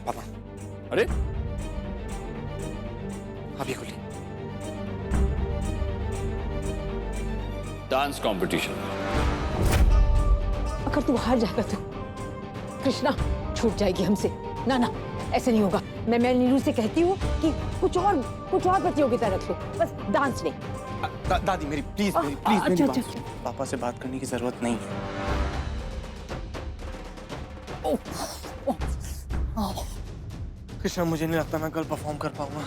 पापा अरे अभी खोलिए। Dance competition. अगर तू हार जाएगा तो कृष्णा छूट जाएगी हमसे। ना ना, ऐसे नहीं होगा। मैं नीरू से कहती हूँ कि कुछ और प्रतियोगिता रख लो, बस डांस नहीं। दादी मेरी प्लीज मेरी अच्छा, बात अच्छा। सुनो। पापा से बात करने की जरूरत नहीं है। कृष्णा मुझे नहीं लगता मैं कल परफॉर्म कर पाऊंगा।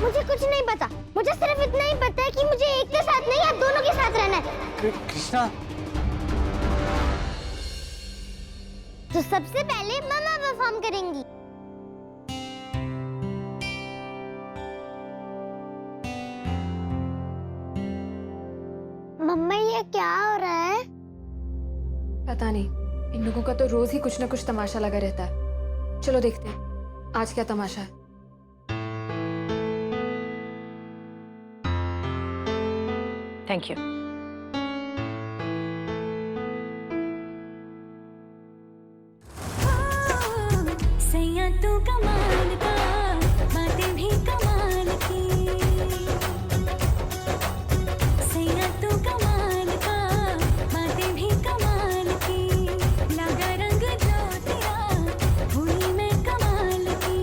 मुझे कुछ नहीं पता, मुझे सिर्फ इतना ही पता है कि मुझे एक के साथ नहीं, आप दोनों के साथ रहना है। कृष्णा तो सबसे पहले मम्मा परफॉर्म करेंगी। मम्मा ये क्या हो रहा है? पता नहीं, इन लोगों का तो रोज ही कुछ ना कुछ तमाशा लगा रहता है। चलो देखते हैं आज क्या तमाशा है। Thank you. सैया तू कमाल का, बातें भी कमाल की। सैया तू कमाल का, बातें भी कमाल की। लगा रंग जो तेरा, हुई मैं कमाल की।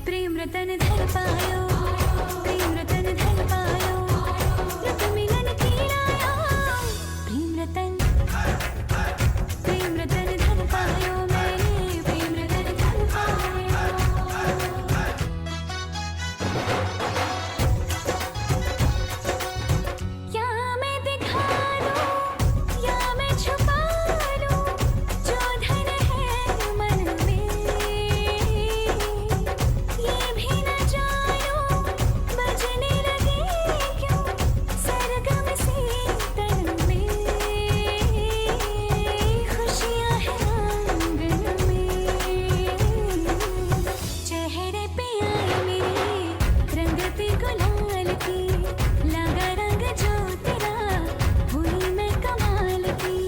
प्रेम रतन धन पायो, प्रेम रतन धन पायो। रत मिलन की रायो, प्रेम रतन धन पायो। मैंने प्रेम रतन धन पायो। या मैं दिखा दूं या मैं छुपा लूं, जो धन है मन में ये भी न जानूं। बजने लगे क्यों सरगम से तन में, खुशियां हैं आंगन में। चेहरे पे आई मेरे रंगती गुलाल की। लगा रंग जो तेरा, हुई मैं कमाल की।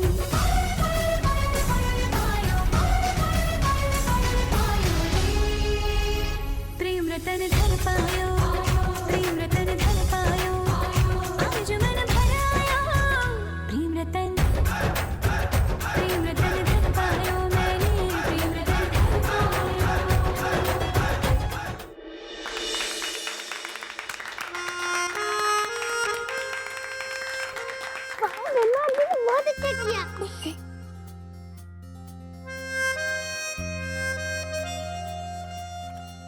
प्रेम रतन धन पायो, प्रेम रतन धन पायो। आज मन भर आया, प्रेम रतन धन पायो। मैंने प्रेम रतन धन पायो। वाह मम्मा, आपने बहुत अच्छा किया।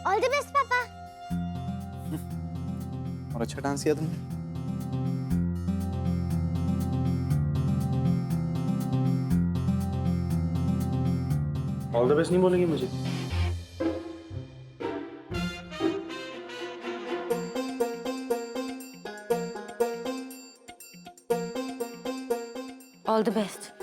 ऑल द बेस्ट पापा। और अच्छा डांस किया तुमने। ऑल द बेस्ट नहीं बोलेंगे मुझे? All the best.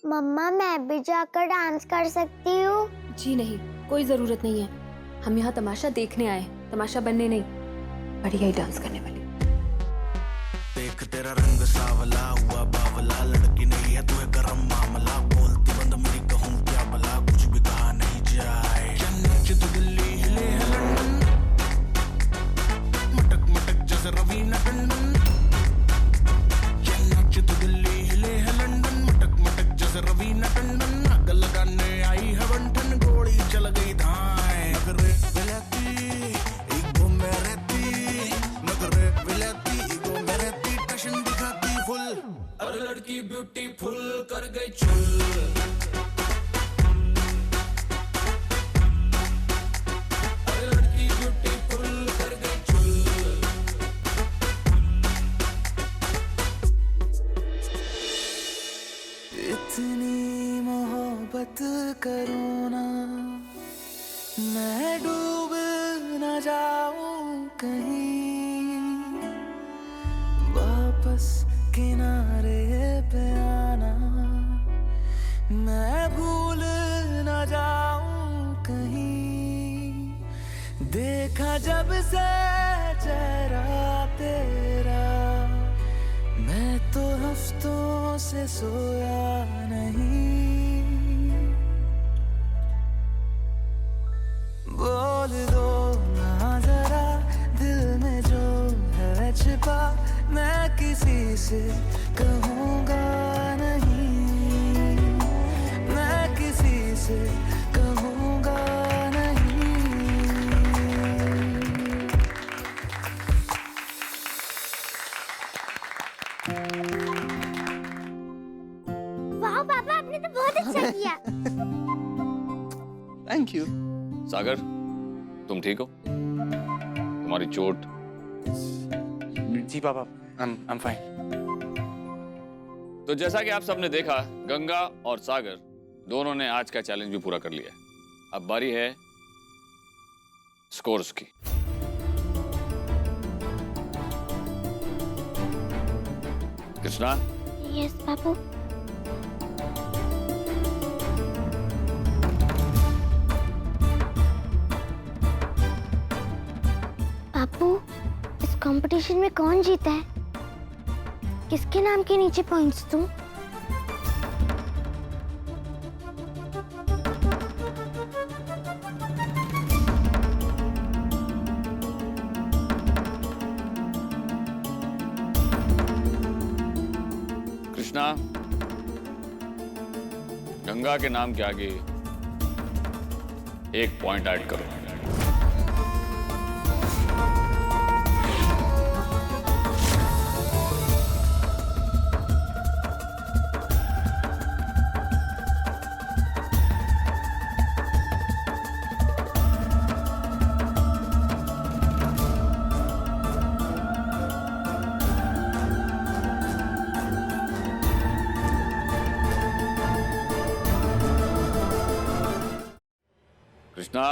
मम्मा मैं भी जाकर डांस कर सकती हूँ? जी नहीं, कोई जरूरत नहीं है। हम यहाँ तमाशा देखने आए, तमाशा बनने नहीं। बढ़िया ही डांस करने वाली। देख तेरा रंग सावला हुआ बावला, लड़की नहीं है तू गरम मामला। बोलती बंद मेरी कहूँ क्या भला, कुछ भी कहा नहीं जाए। जन्नत तो दिल्ली हिले है लंदन, मटक मटक जैसे रवीना टंडन। जन्नत तो दिल्ली हिले है लंदन, मटक मटक जैसे रवीना टंडन। आग लगाने आई है बंटन, गोली चल गई धाए। नगरे विलाती ईगो में रहती, नगरे विलाती ईगो में रहती। टशन दिखाती फुल, और लड़की ब्यूटीफुल कर गई चुल। और लड़की ब्यूटीफुल कर गई चुल। इतनी मोहब्बत करूँ ना, मैं डूब न जाऊं कहीं। वापस किनारे पे आना, से चेहरा तेरा, मैं तो हफ्तों से सोया नहीं। बोल दो ना जरा दिल में जो है छिपा, मैं किसी से कहूँगा नहीं, मैं किसी से कहूँगा नहीं। वाह पापा, आपने तो बहुत अच्छा किया। Thank you. सागर, तुम ठीक हो? तुम्हारी चोट? जी पापा, I'm fine. तो जैसा कि आप सबने देखा, गंगा और सागर दोनों ने आज का चैलेंज भी पूरा कर लिया। अब बारी है स्कोर्स की। कृष्णा? यस पापू। पापू, इस कंपटीशन में कौन जीता है? किसके नाम के नीचे पॉइंट्स दूं? कृष्णा, गंगा के नाम के आगे 1 पॉइंट ऐड करो। कृष्णा,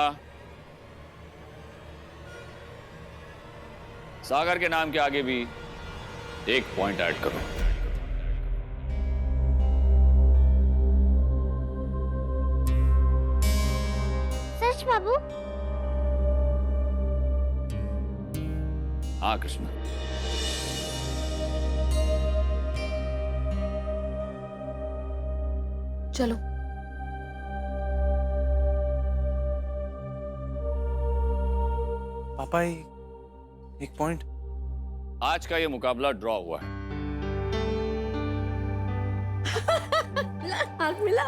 सागर के नाम के आगे भी 1 पॉइंट ऐड करो। सच बाबू? हाँ कृष्णा। चलो। पापा, 1 पॉइंट। आज का ये मुकाबला ड्रॉ हुआ है। हाथ मिला।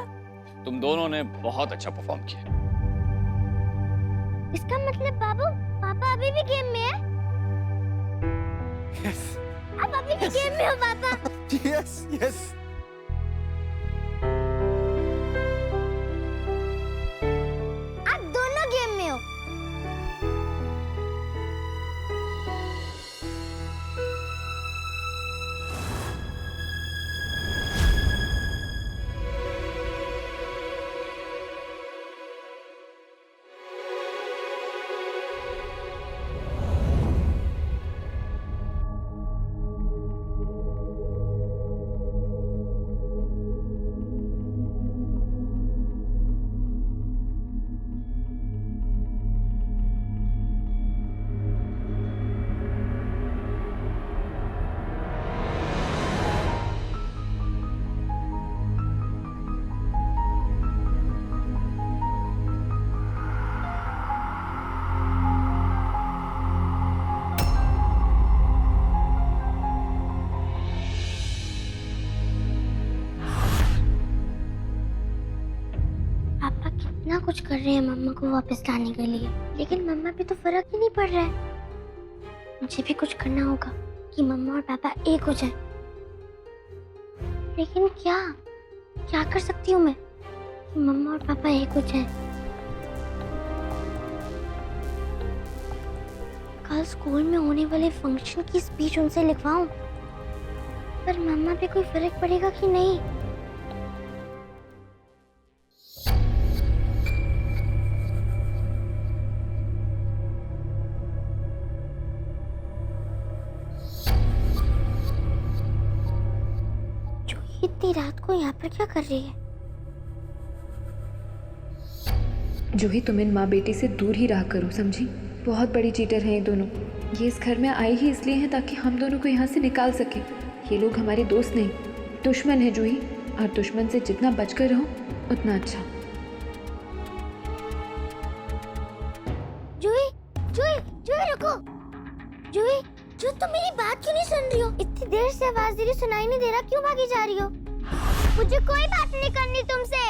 तुम दोनों ने बहुत अच्छा परफॉर्म किया। इसका मतलब बाबू, पापा अभी भी गेम में है? यस आप अभी भी गेम में हो पापा? Yes yes. आप दोनों गेम में हो। इतना कुछ कर रहे हैं मम्मा को वापस लाने के लिए, लेकिन मम्मा पे तो फर्क ही नहीं पड़ रहा है। मुझे भी कुछ करना होगा कि मम्मा और पापा एक हो जाएं। लेकिन क्या क्या कर सकती हूँ मैं कि मम्मा और पापा एक हो जाएं? कल स्कूल में होने वाले फंक्शन की स्पीच उनसे लिखवाऊं, पर मम्मा पे कोई फर्क पड़ेगा कि नहीं? इतनी रात को यहाँ पर क्या कर रही है? जूही, तुम इन माँ बेटी से दूर ही रहा करो, समझी? बहुत बड़ी चीटर हैं ये दोनों। ये इस घर में आए ही इसलिए हैं ताकि हम दोनों को यहाँ से निकाल सके। ये लोग हमारे दोस्त नहीं, दुश्मन है जूही, और दुश्मन से जितना बचकर रहो उतना अच्छा। जूही, जूही, जूही रुको। जूही, जो तुम मेरी बात क्यों नहीं सुन रही हो? इतनी देर से आवाज दे रही, सुनाई नहीं दे रहा, क्यों भागी जा रही हो? मुझे कोई बात नहीं करनी तुमसे।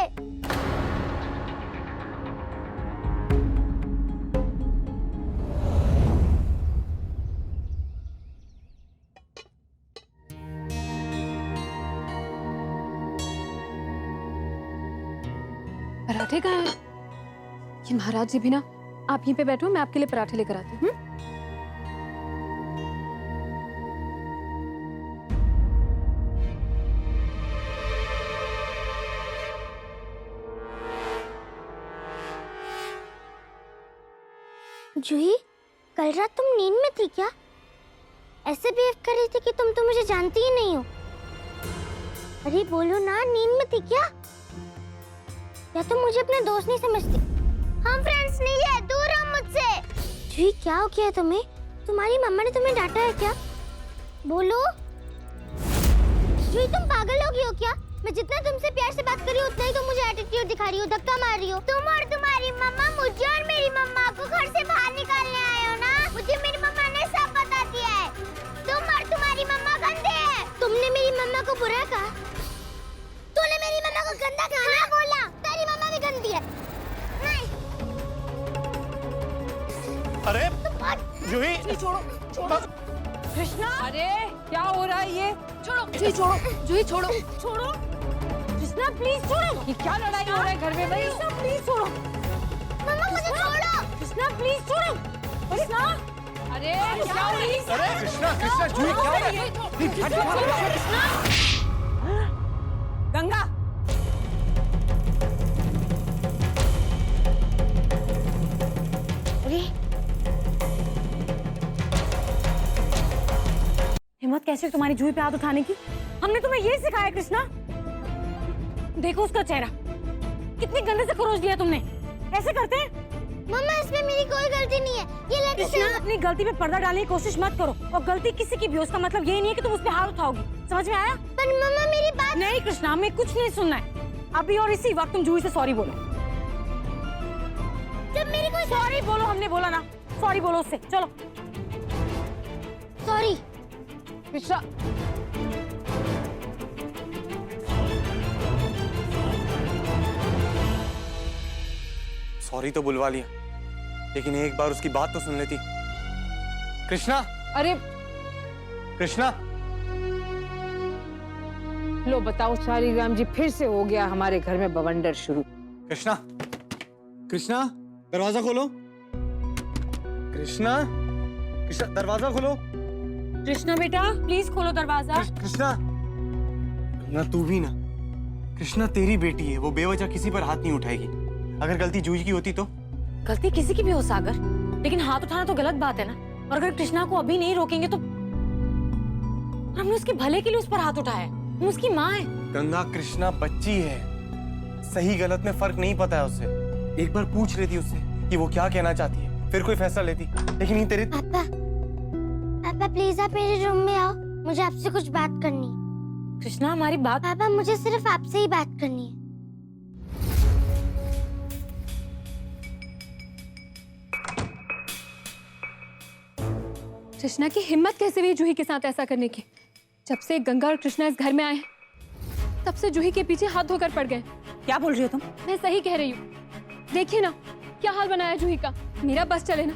पराठे कहाँ हैं? ये महाराज जी भी ना, आप यहीं पे बैठो, मैं आपके लिए पराठे लेकर आती हूँ। जूही, कल रात तुम नींद में थी क्या? ऐसे बिहेव कर रही थी कि तुम तो मुझे जानती ही नहीं हो। अरे बोलो ना, नींद में थी क्या? या तुम मुझे अपना दोस्त नहीं समझती? हम फ्रेंड्स नहीं है, दूर रहो मुझसे। जूही, क्या हो गया तुम्हें? तुम्हारी मम्मा ने तुम्हें डांटा है क्या? बोलो। जूही, तुम पागल हो गई हो क्या? मैं जितना तुमसे प्यार से बात कर रही हूँ उतना ही तुम मुझे एटीट्यूड दिखा रही हो, धक्का मार रही हो। तुम और तुम्हारी मम्मा मुझे और मेरी मम्मा को घर से बाहर निकालने आए हो ना? मुझे मेरी मम्मा ने सब बता दिया है। तुम और तुम्हारी मम्मा गंदे हैं। तुमने मेरी मम्मा को बुरा कहा? तूने मेरी मम्मा को गंदा कहा? हाँ बोला, तेरी मम्मा भी गंदी है। नहीं। अरे जूही, छोड़ो छोड़ो कृष्णा, अरे क्या हो रहा है ये? छोड़ो जूही, छोड़ो जूही, छोड़ो छोड़ो कृष्णा, प्लीज छोड़ो। ये क्या लड़ाई हो रहा है घर में भाई? प्लीज छोड़ो मम्मा, मुझे छोड़ो। कृष्णा, प्लीज छोड़ो कृष्णा। अरे क्या हो रही है? अरे कृष्णा, कृष्णा, जूही क्या हो रहा है? कृष्णा, गंगा, अरे हिम्मत कैसे तुम्हारी जूही पे हाथ उठाने की? हमने तुम्हें ये सिखाया कृष्णा? देखो उसका चेहरा, कितनी गंदे से खरोच दिया तुमने। ऐसे करते हैं? मम्मा, इसमें मेरी कोई गलती नहीं है। ये लड़की कृष्णा, अपनी गलती पे पर्दा डालने की कोशिश मत करो। और गलती किसी की भी हो, उसका मतलब यही नहीं है कि तुम उस पे हाथ उठाओगी। समझ में आया? पर मम्मा, मेरी बात नहीं कृष्णा, हमें कुछ नहीं सुनना है अभी और इसी वक्त। तुम जूही से सॉरी बोलो। जब मेरी कोई सॉरी बोलो, हमने बोला ना, सॉरी बोलो उससे। चलो सॉरी। कृष्णा, सॉरी तो बुलवा लिया, लेकिन एक बार उसकी बात तो सुन लेती। कृष्णा, अरे कृष्णा, लो बताओ शालिग्राम जी, फिर से हो गया हमारे घर में बवंडर शुरू। कृष्णा, कृष्णा, दरवाजा खोलो। कृष्णा, कृष्णा, दरवाजा खोलो। कृष्णा बेटा, प्लीज खोलो दरवाजा। कृष्णा, ना तू भी ना। कृष्णा तेरी बेटी है, वो बेवजह किसी पर हाथ नहीं उठाएगी। अगर गलती जूही की होती तो? गलती किसी की भी हो सागर, लेकिन हाथ उठाना तो गलत बात है ना। और अगर कृष्णा को अभी नहीं रोकेंगे तो हमने उसके भले के लिए उस पर हाथ उठाया। हम उसकी माँ है। गंगा, कृष्णा बच्ची है, सही गलत में फर्क नहीं पता है उसे। एक बार पूछ लेती उससे कि वो क्या कहना चाहती है, फिर कोई फैसला लेती। लेकिन ये तेरे पापा, पापा प्लीज आप मेरे रूम में आओ, मुझे आपसे कुछ बात करनी है। कृष्णा, हमारी बात। पापा, मुझे सिर्फ आपसे ही बात करनी है। कृष्णा की हिम्मत कैसे हुई जूही के साथ ऐसा करने की? जब से गंगा और कृष्णा इस घर में आए तब से जूही के पीछे हाथ धोकर पड़ गए। क्या बोल रही हो तुम? मैं सही कह रही हूँ। देखिए ना क्या हाल बनाया जूही का। मेरा बस चले ना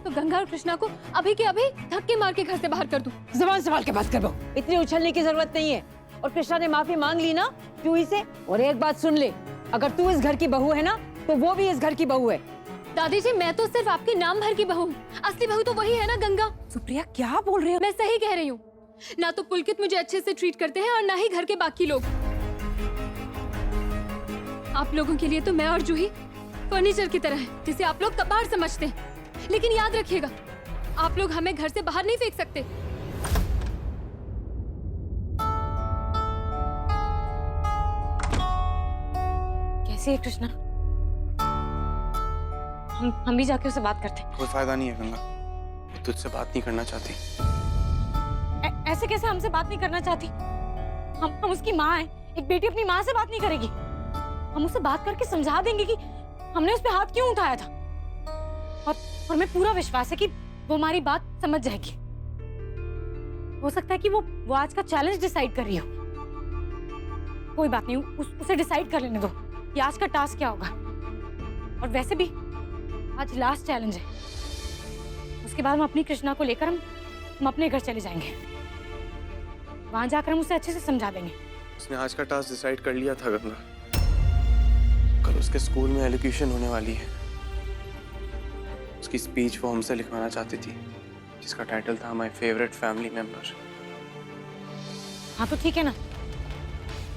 तो गंगा और कृष्णा को अभी के अभी धक्के मार के घर से बाहर कर दूं। जबान संभाल के बात करो, इतनी उछलने की जरूरत नहीं है। और कृष्णा ने माफी मांग ली ना जूही से। और एक बात सुन ले, अगर तू इस घर की बहू है ना तो वो भी इस घर की बहू है। दादी जी, मैं तो सिर्फ आपके नाम भर की बहू हूँ, असली बहू तो वही है ना गंगा। सुप्रिया, क्या बोल रही हो? मैं सही कह रही हूँ। ना तो पुलकित मुझे अच्छे से ट्रीट करते हैं और ना ही घर के बाकी लोग। आप लोगों के लिए तो मैं और जूही फर्नीचर की तरह है, जिसे आप लोग कबाड़ समझते हैं। लेकिन याद रखिएगा, आप लोग हमें घर से बाहर नहीं फेंक सकते। कैसी है कृष्णा? हम भी जाके उससे बात करते हैं। कोई फायदा नहीं है गंगा, वो तुझसे बात नहीं करना चाहती। ऐसे कैसे हमसे बात नहीं करना चाहती? हम उसकी माँ हैं। एक बेटी अपनी माँ से बात नहीं करेगी? हम उससे बात करके समझा देंगे कि हमने उस पे हाथ क्यों उठाया था। और मैं पूरा विश्वास है कि वो हमारी बात समझ जाएगी। हो सकता है कि वो आज का चैलेंज डिसाइड कर रही हो। कोई बात नहीं, उसे डिसाइड कर लेने दो कि आज का टास्क क्या होगा। और वैसे भी आज लास्ट चैलेंज है। उसके बाद हम अपनी कृष्णा को लेकर हम अपने घर चले जाएंगे। वहां जाकर हम उसे अच्छे से समझा देंगे। उसने आज का टास्क डिसाइड कर लिया था गंगा। कल उसके स्कूल में एलोक्यूशन होने वाली है। उसकी स्पीच वो हमसे लिखवाना चाहती थी, जिसका टाइटल था माय फेवरेट फैमिली मेंबर। हाँ तो ठीक है ना,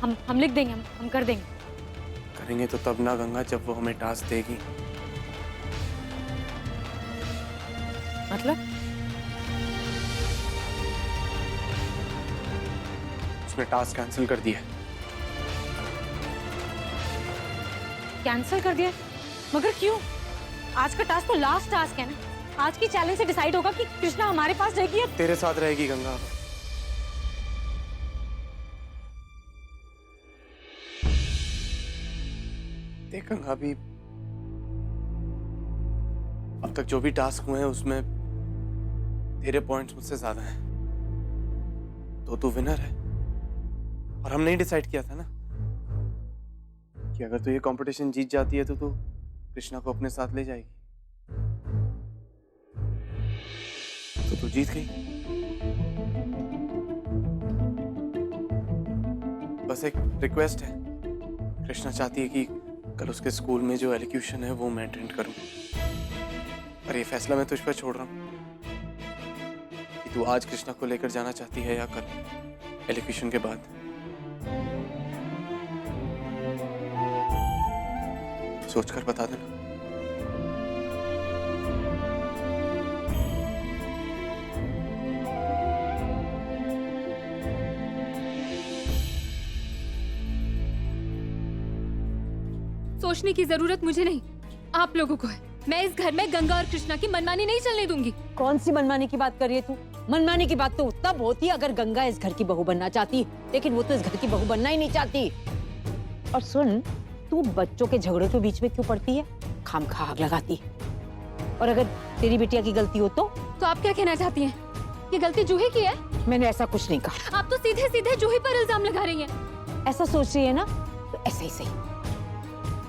हम लिख देंगे, हम कर देंगे। करेंगे तो तब ना गंगा, जब वो हमें टास्क देगी। मतलब? उसने टास्क कैंसिल कर दिया। कैंसिल कर दिया? मगर क्यों? आज का टास्क तो लास्ट टास्क है ना। आज की चैलेंज से डिसाइड होगा कि कृष्णा हमारे पास रहेगी या तेरे साथ रहेगी गंगा। देख गंगा, अभी अब तक जो भी टास्क हुए हैं उसमें तेरे पॉइंट्स मुझसे ज्यादा हैं। तो तू विनर है। और हमने ही डिसाइड किया था ना कि अगर तू ये कंपटीशन जीत जाती है तो तू कृष्णा को अपने साथ ले जाएगी। तो तू जीत गई। बस एक रिक्वेस्ट है, कृष्णा चाहती है कि कल उसके स्कूल में जो एलोक्यूशन है वो मैं अटेंड करूं। पर ये फैसला मैं तुझ पर छोड़ रहा हूं कि तू आज कृष्णा को लेकर जाना चाहती है या कल एलोक्यूशन के बाद। सोचकर बता देना। सोचने की जरूरत मुझे नहीं, आप लोगों को है। मैं इस घर में गंगा और कृष्णा की मनमानी नहीं चलने दूंगी। कौन सी मनमानी की बात कर रही है तू? मनमानी की बात तो तब होती अगर गंगा इस घर की बहू बनना चाहती, लेकिन वो तो इस घर की बहू बनना ही नहीं चाहती। और सुन, तू बच्चों के झगड़ों के बीच में क्यों पड़ती है? खामखा आग लगाती है। और अगर तेरी बिटिया की गलती हो तो आप क्या कहना चाहती हैं? ये गलती जूही की है? मैंने ऐसा कुछ नहीं कहा। आप तो सीधे सीधे जूही पर इल्जाम लगा रही हैं। ऐसा सोच रही है ना, तो ऐसा ही सही।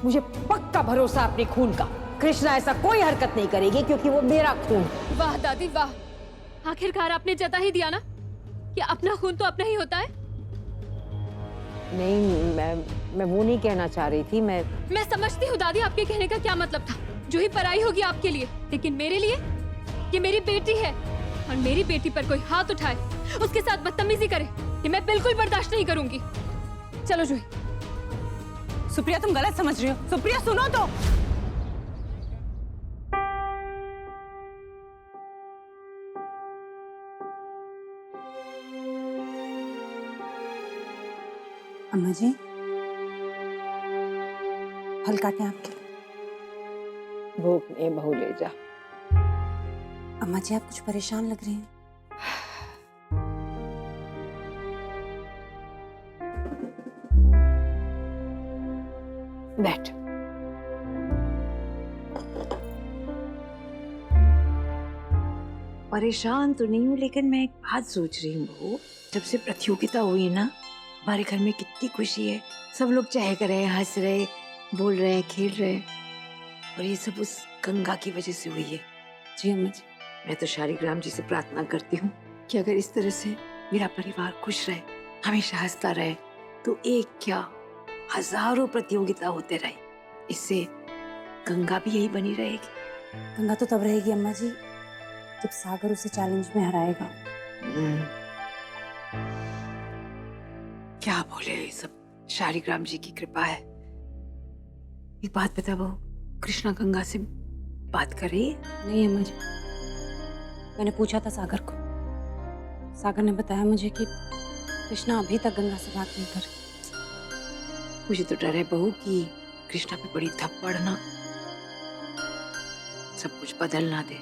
मुझे पक्का भरोसा अपने खून का, कृष्णा ऐसा कोई हरकत नहीं करेगी क्योंकि वो मेरा खून है। वाह दादी वाह, आखिरकार आपने जता ही दिया ना कि अपना खून तो अपना ही होता है। नहीं, मैं वो नहीं कहना चाह रही थी। मैं समझती हूँ दादी, आपके कहने का क्या मतलब था। जूही पराई होगी आपके लिए, लेकिन मेरे लिए ये मेरी बेटी है। और मेरी बेटी पर कोई हाथ उठाए, उसके साथ बदतमीजी करे, ये मैं बिल्कुल बर्दाश्त नहीं करूंगी। चलो जूही। सुप्रिया, तुम गलत समझ रही हो। सुप्रिया सुनो तो। अम्मा जी, फल काटे आपके? भूख नहीं, बहू ले जा। अम्मा जी, आप कुछ परेशान लग रही हैं। बैठ। परेशान तो नहीं हूँ, लेकिन मैं एक बात सोच रही हूँ बहू। जब से प्रतियोगिता हुई ना, हमारे घर में कितनी खुशी है। सब लोग चहक रहे, हंस रहे, बोल रहे हैं, खेल रहे हैं। और ये सब उस गंगा की वजह से हुई है। जी अम्मा जी। मैं तो शालिग्राम जी से प्रार्थना करती हूँ कि अगर इस तरह से मेरा परिवार खुश रहे, हमेशा हंसता रहे, तो एक क्या हजारों प्रतियोगिता होते रहे। इससे गंगा भी यही बनी रहेगी। गंगा तो तब रहेगी अम्मा जी जब सागर उसे चैलेंज में हराएगा। क्या बोले, ये सब शालिग्राम जी की कृपा है। एक बात बता बहू, कृष्णा गंगा से बात कर रही है? नहीं अम्मा जी, मैंने पूछा था सागर को। सागर ने बताया मुझे कि कृष्णा अभी तक गंगा से बात नहीं कर। मुझे तो डर है बहू कि कृष्णा पे बड़ी थप्पड़ ना। सब कुछ बदल ना दे।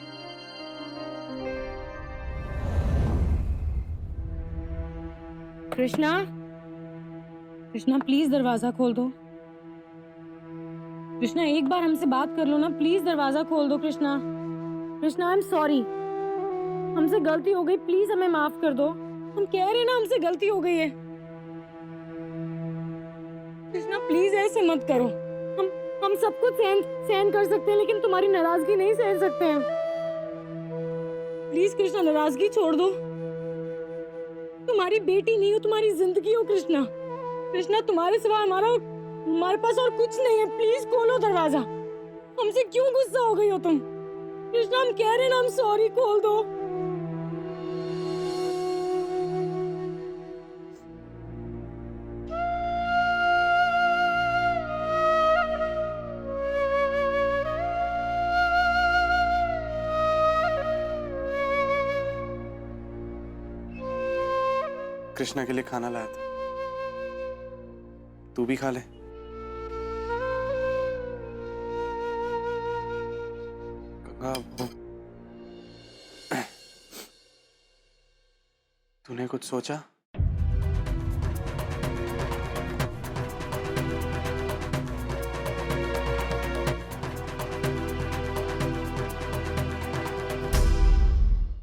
कृष्णा, कृष्णा प्लीज दरवाजा खोल दो। कृष्णा एक बार हमसे बात कर लो ना, प्लीज दरवाजा खोल दो। Krishna, Krishna I am sorry, हमसे गलती हो गई, प्लीज हमें माफ कर दो। हम कह रहे हैं ना हमसे गलती हो गई है। कृष्णा प्लीज ऐसे मत करो। हम सब कुछ सहन कर सकते हैं, लेकिन तुम्हारी नाराजगी नहीं सहन सकते हैं। प्लीज कृष्णा नाराजगी छोड़ दो। तुम्हारी बेटी नहीं हो, तुम्हारी जिंदगी हो कृष्णा। कृष्णा तुम्हारे सिवा हमारे पास और कुछ नहीं है। प्लीज खोलो दरवाजा। हमसे क्यों गुस्सा हो गई हो तुम? कृष्णा हम कह रहे हैं ना, हम सॉरी, खोल दो। कृष्णा के लिए खाना लाया था, तू भी खा ले। गंगा, वो तूने कुछ सोचा?